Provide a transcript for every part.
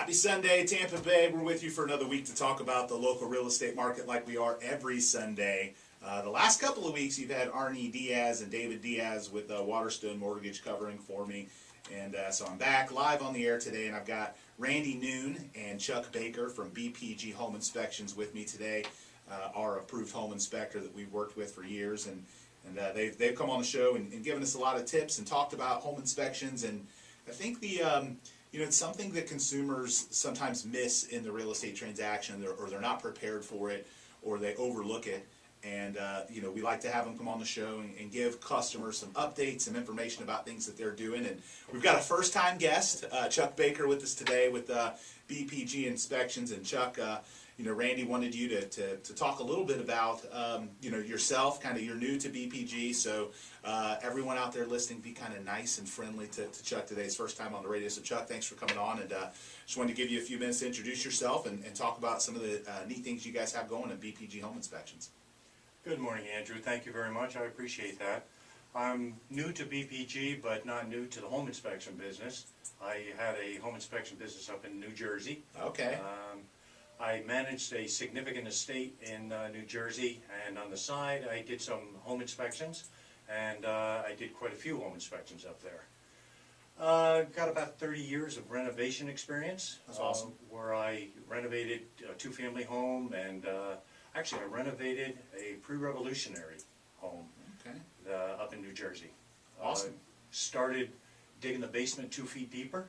Happy Sunday, Tampa Bay. We're with you for another week to talk about the local real estate market like we are every Sunday. The last couple of weeks, you've had Arnie Diaz and David Diaz with Waterstone Mortgage covering for me. And so I'm back live on the air today, and I've got Randy Noon and Chuck Bakker from BPG Home Inspections with me today, our approved home inspector that we've worked with for years. And they've come on the show and given us a lot of tips and talked about home inspections. And I think it's something that consumers sometimes miss in the real estate transaction, or they're not prepared for it, or they overlook it. And we like to have them come on the show and give customers some updates, some information about things that they're doing. And we've got a first-time guest, Chuck Bakker, with us today with BPG Inspections. And Chuck, Randy wanted you to talk a little bit about yourself. Kind of, you're new to BPG, so everyone out there listening, be kind of nice and friendly to Chuck today. It's first time on the radio. So Chuck, thanks for coming on, and just wanted to give you a few minutes to introduce yourself and talk about some of the neat things you guys have going at BPG Home Inspections. Good morning, Andrew. Thank you very much. I appreciate that. I'm new to BPG, but not new to the home inspection business. I had a home inspection business up in New Jersey. Okay. I managed a significant estate in New Jersey, and on the side I did some home inspections, and I did quite a few home inspections up there. Got about 30 years of renovation experience. That's awesome. Where I renovated a two-family home, and actually I renovated a pre-revolutionary home. Okay. Up in New Jersey. Awesome. Started digging the basement 2 feet deeper.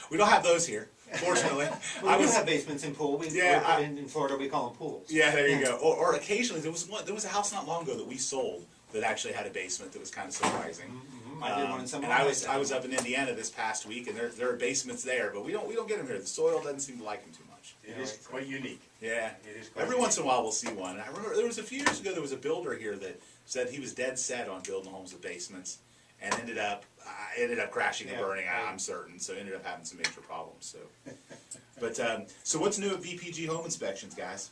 We don't have those here, fortunately. We do have basements in pool. In Florida we call them pools. Yeah, there you go. Or occasionally there was a house not long ago that we sold that actually had a basement that was kind of surprising. Mm-hmm. I did one in some. And I was up in Indiana this past week, and there are basements there, but we don't get them here. The soil doesn't seem to like them too much. It is quite unique. Yeah, it is quite every unique. once in a while we'll see one. And I remember there was a few years ago there was a builder here that said he was dead set on building homes with basements, and ended up crashing and burning. I'm certain. So ended up having some major problems. So, but so what's new at BPG Home Inspections, guys?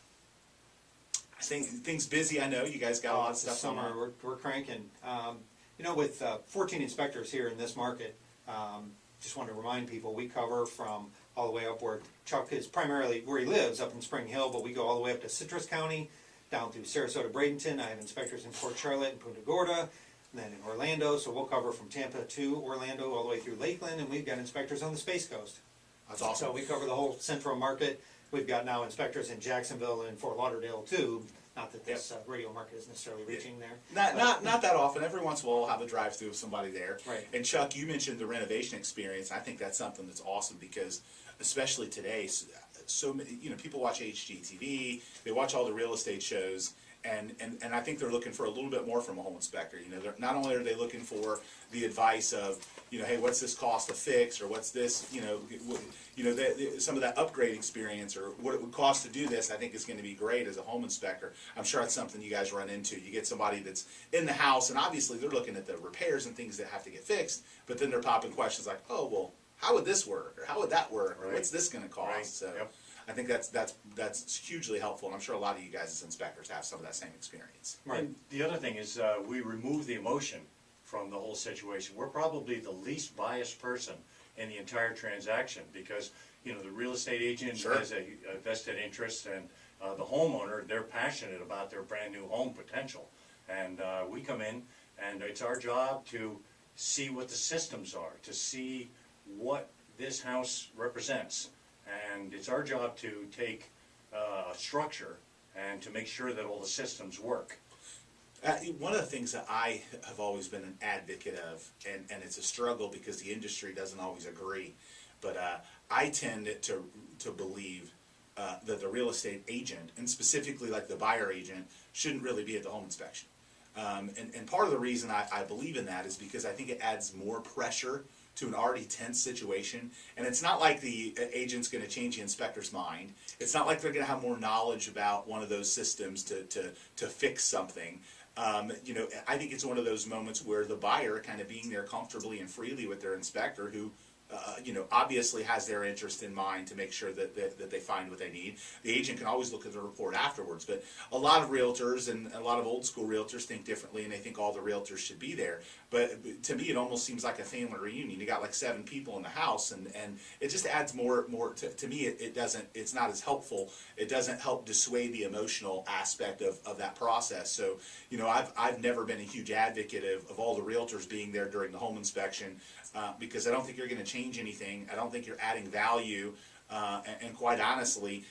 I think things busy. I know you guys got a lot of stuff. Summer we're cranking. With 14 inspectors here in this market, just want to remind people we cover from all the way up where Chuck is primarily where he lives, up in Spring Hill, but we go all the way up to Citrus County, down through Sarasota, Bradenton. I have inspectors in Port Charlotte and Punta Gorda, and then in Orlando. So we'll cover from Tampa to Orlando all the way through Lakeland, and we've got inspectors on the Space Coast. That's awesome. So we cover the whole central market. We've got now inspectors in Jacksonville and Fort Lauderdale too. Not that this radio market is necessarily reaching there. Not that often. Every once in a while we'll have a drive-through of somebody there. Right. And Chuck, you mentioned the renovation experience. I think that's something that's awesome because, especially today, so many people watch HGTV, they watch all the real estate shows, and I think they're looking for a little bit more from a home inspector. Not only are they looking for the advice of, hey, what's this cost to fix, or what's this, some of that upgrade experience, or what it would cost to do this. I think is going to be great as a home inspector. I'm sure that's something you guys run into. You get somebody that's in the house, and obviously they're looking at the repairs and things that have to get fixed, but then they're popping questions like, oh, well, how would this work, or how would that work, or what's this going to cost? Right. So. Yep. I think that's hugely helpful, and I'm sure a lot of you guys as inspectors have some of that same experience. Right. And the other thing is we remove the emotion from the whole situation. We're probably the least biased person in the entire transaction because the real estate agent has a vested interest, and the homeowner, they're passionate about their brand new home potential. And we come in, and it's our job to see what the systems are, to see what this house represents. And it's our job to take a structure and to make sure that all the systems work. One of the things that I have always been an advocate of, and it's a struggle because the industry doesn't always agree, but I tend to believe that the real estate agent, and specifically like the buyer agent, shouldn't really be at the home inspection. And part of the reason I believe in that is because I think it adds more pressure to an already tense situation, and it's not like the agent's going to change the inspector's mind. It's not like they're going to have more knowledge about one of those systems to fix something. I think it's one of those moments where the buyer, kind of being there comfortably and freely with their inspector, who obviously has their interest in mind to make sure that they find what they need. The agent can always look at the report afterwards, but a lot of realtors and a lot of old school realtors think differently, and they think all the realtors should be there. But to me, it almost seems like a family reunion. You got like 7 people in the house, and it just adds more to me. It's not as helpful. It doesn't help dissuade the emotional aspect of that process. So, I've never been a huge advocate of all the realtors being there during the home inspection, because I don't think you're going to change anything. I don't think you're adding value, and quite honestly,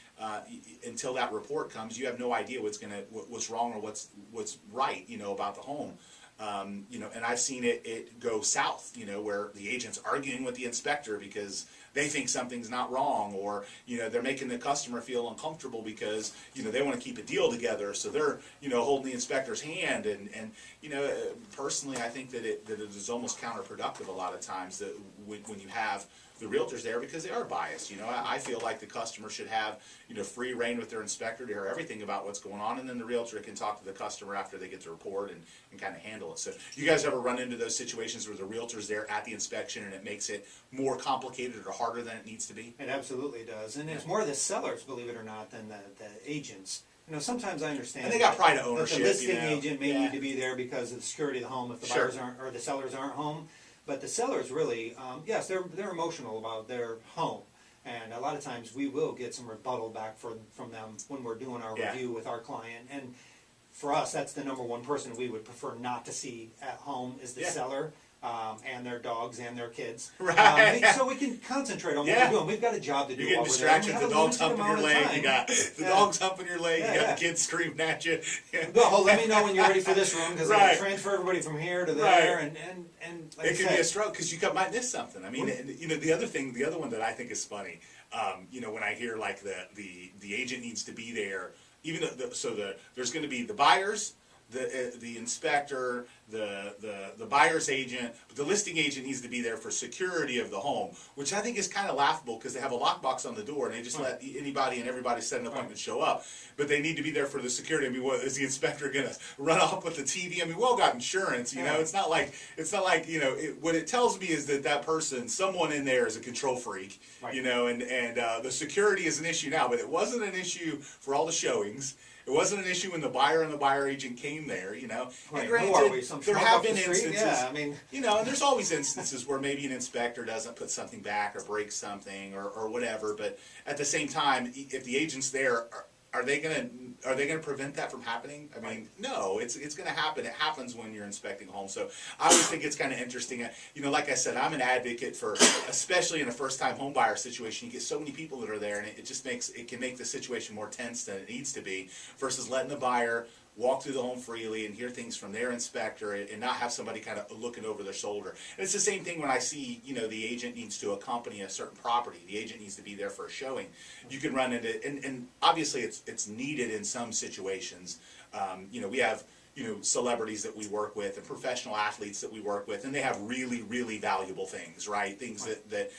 until that report comes, you have no idea what's wrong or what's right, about the home. And I've seen it go south, where the agent's arguing with the inspector because they think something's not wrong, or, they're making the customer feel uncomfortable because, they want to keep a deal together, so they're, holding the inspector's hand, and personally, I think that it is almost counterproductive a lot of times that when you have the realtors there, because they are biased. I feel like the customer should have, free reign with their inspector to hear everything about what's going on, and then the realtor can talk to the customer after they get the report and kind of handle it. So you guys ever run into those situations where the realtor's there at the inspection and it makes it more complicated or harder than it needs to be? It absolutely does, and it's more the sellers, believe it or not, than the agents. Sometimes I understand. And they got pride of ownership. That the listing agent may need to be there because of the security of the home if the buyers aren't, or the sellers aren't home. But the sellers really, yes, they're emotional about their home, and a lot of times we will get some rebuttal back from them when we're doing our review with our client. And for us, that's the number one person we would prefer not to see at home is the seller. And their dogs and their kids. Right. So we can concentrate on what we're doing. We've got a job to do. You're getting distractions, the dog's humping your leg, you got the dog's humping your leg, you got the kids screaming at you. Well, let me know when you're ready for this room, because I can transfer everybody from here to there, and like it can be a struggle, because you might miss something. I mean, the other one that I think is funny, when I hear like the agent needs to be there, even though there's going to be the buyers, the inspector, the buyer's agent, but the listing agent needs to be there for security of the home, which I think is kind of laughable because they have a lockbox on the door and they just let anybody and everybody set an appointment show up. But they need to be there for the security. I mean, what is the inspector going to run off with the TV? I mean, we all got insurance, It's not like what it tells me is that person, someone in there is a control freak, and the security is an issue now, but it wasn't an issue for all the showings. It wasn't an issue when the buyer and the buyer agent came there, Right. And granted, there have been instances, and there's always instances where maybe an inspector doesn't put something back or breaks something or whatever. But at the same time, if the agent's there, are they gonna prevent that from happening? I mean, no, it's gonna happen. It happens when you're inspecting homes. So I always think it's kind of interesting. Like I said, I'm an advocate for, especially in a first-time home buyer situation, you get so many people that are there, and it can make the situation more tense than it needs to be, versus letting the buyer walk through the home freely and hear things from their inspector and not have somebody kind of looking over their shoulder. And it's the same thing when I see, the agent needs to accompany a certain property. The agent needs to be there for a showing. You can run into, and obviously it's needed in some situations. We have, celebrities that we work with and professional athletes that we work with, and they have really, really valuable things, right? Things that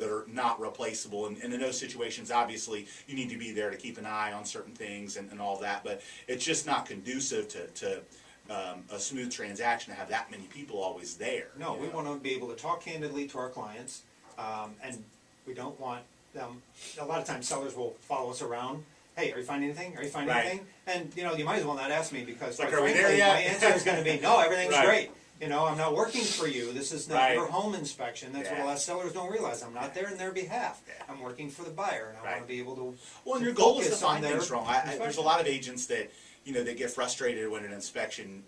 are not replaceable. And in those situations, obviously, you need to be there to keep an eye on certain things and all that. But it's just not conducive to a smooth transaction to have that many people always there. No, we want to be able to talk candidly to our clients, and we don't want them. A lot of times, sellers will follow us around. Hey, are you finding anything? Are you finding anything? And you might as well not ask me, because like, frankly, my answer is going to be no. Everything's great. I'm not working for you. This is not your home inspection. That's what a lot of sellers don't realize. I'm not there in their behalf. I'm working for the buyer, and I want to be able to. Well, and your goal is to find things wrong. There's a lot of agents that they get frustrated when inspection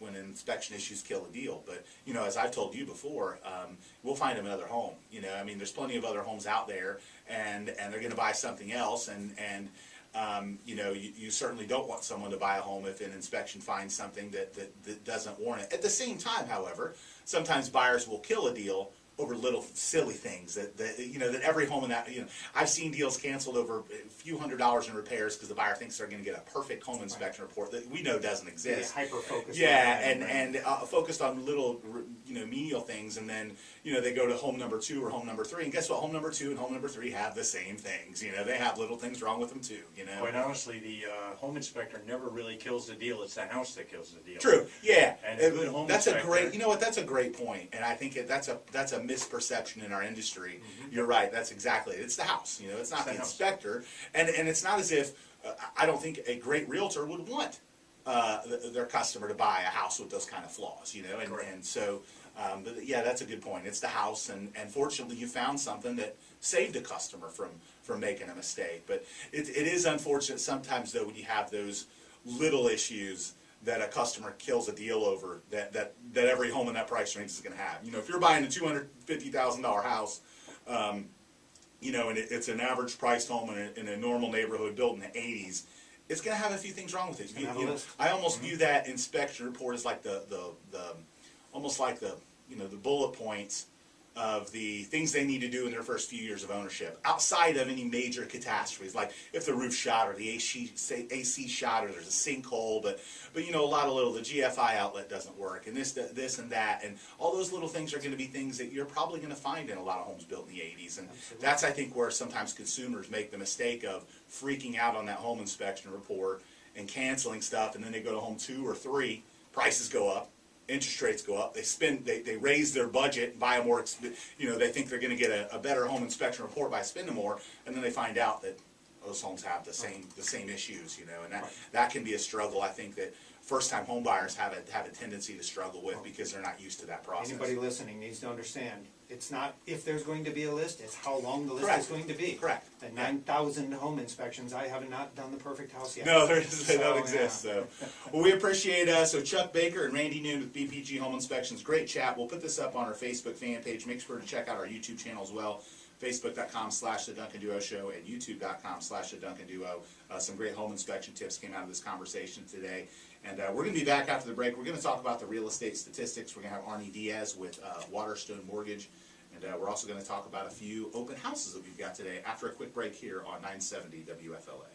issues kill a deal. But as I've told you before, we'll find them another home. There's plenty of other homes out there, and they're going to buy something else, and you certainly don't want someone to buy a home if an inspection finds something that doesn't warrant it. At the same time, however, sometimes buyers will kill a deal over little silly things that every home in that, I've seen deals canceled over a few $100s in repairs because the buyer thinks they're going to get a perfect home inspection report that we know doesn't exist. Hyper focused. And focused on little menial things, and then they go to home number 2 or home number 3, and guess what? Home number 2 and home number 3 have the same things. They have little things wrong with them too. Quite honestly, the home inspector never really kills the deal. It's the house that kills the deal. True. Yeah. And a good home that's inspector. a great. You know what? That's a great point, and I think that's a misperception in our industry. You're right. That's exactly it. It's the house. It's not the inspector, and it's not as if I don't think a great realtor would want their customer to buy a house with those kind of flaws. And so. But yeah, that's a good point. It's the house, and fortunately you found something that saved a customer from making a mistake. But it is unfortunate sometimes, though, when you have those little issues that a customer kills a deal over that every home in that price range is going to have. If you're buying a $250,000 house, and it's an average priced home in a normal neighborhood built in the 80s, it's going to have a few things wrong with it. I almost view that inspection report as like almost like the bullet points of the things they need to do in their first few years of ownership, outside of any major catastrophes, like if the roof shot or the AC shot or there's a sinkhole, but a lot of the GFI outlet doesn't work, and this and that, and all those little things are going to be things that you're probably going to find in a lot of homes built in the 80s, and that's, I think, where sometimes consumers make the mistake of freaking out on that home inspection report and canceling stuff, and then they go to home 2 or 3, prices go up, interest rates go up, they raise their budget and buy a more, they think they're going to get a better home inspection report by spending more, and then they find out that those homes have the same issues, and that can be a struggle. I think that first-time home buyers have a tendency to struggle with because they're not used to that process. Anybody listening needs to understand, it's not if there's going to be a list, it's how long the list is going to be. Correct. The 9,000 home inspections, I have not done the perfect house yet. No, they don't exist. So, well, we appreciate so Chuck Bakker and Randy Noon with BPG Home Inspections. Great chat. We'll put this up on our Facebook fan page. Make sure to check out our YouTube channel as well. Facebook.com/The Duncan Duo Show and YouTube.com/The Duncan Duo. Some great home inspection tips came out of this conversation today. And we're going to be back after the break. We're going to talk about the real estate statistics. We're going to have Arnie Diaz with Waterstone Mortgage. And we're also going to talk about a few open houses that we've got today after a quick break here on 970 WFLA.